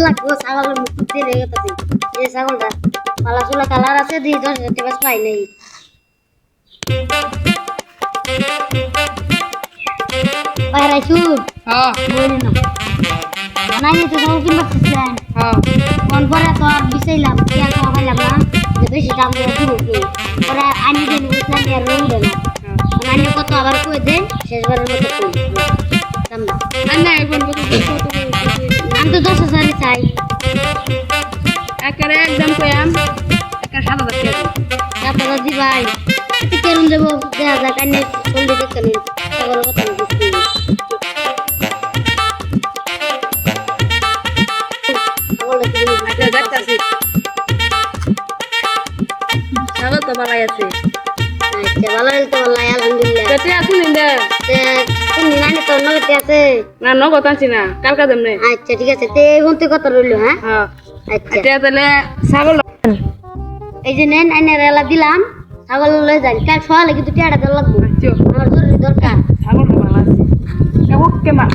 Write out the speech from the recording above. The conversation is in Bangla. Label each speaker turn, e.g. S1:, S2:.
S1: লাগবো ছাগলের মুখ দিয়ে রেগে গেছে এই ছাগলটা পালা চুলা কালার আছে 10,000 টাকা পাই নাই বাইরে শুন
S2: হ্যাঁ
S1: বলি না নাই তো ছাগল কিনবা চাইছিলেন
S2: হ্যাঁ
S1: কোন পরে তো আর বিছাইলাম কি আর খাইলাম না যে বেশি দাম দিয়ে দিব পরে আনি দেন বুঝলাম আর রুল দেন আনি কত আবার কই দেন শেষবারের মতো কই দাম না
S2: আন্না এখন কত
S1: আমি তো 10,000 চাই
S2: একারে একদম কয়াম একা 7,000 টাকা
S1: আপনারা দি ভাই কেরম দেবো দেখা যাক আনি চলবে দেখতে নিন ছাগলের কথা বুঝছি
S2: আচ্ছা দেখতাছি ছাগল তো ভালোই আছে
S1: আচ্ছা ভালো হইল তো আল্লাহ আলহামদুলিল্লাহ
S2: কেটে আসুন ইন্দে
S1: তুমি নানি তো নগদ আছে
S2: না নগদ আনছি না কালকা দেমনে
S1: আচ্ছা ঠিক আছে তে বলতে কত রইল হ্যাঁ
S2: হ্যাঁ
S1: আচ্ছা
S2: এটা তাহলে ছাগল
S1: এই যে নেন আইনের এলা দিলাম ছাগল লয়ে যান কাল সকালে কিন্তু টিয়াটা দেওয়া লাগবে
S2: আচ্ছা
S1: আমার জরুরি দরকার
S2: ছাগল ভালো আছে ওকে মা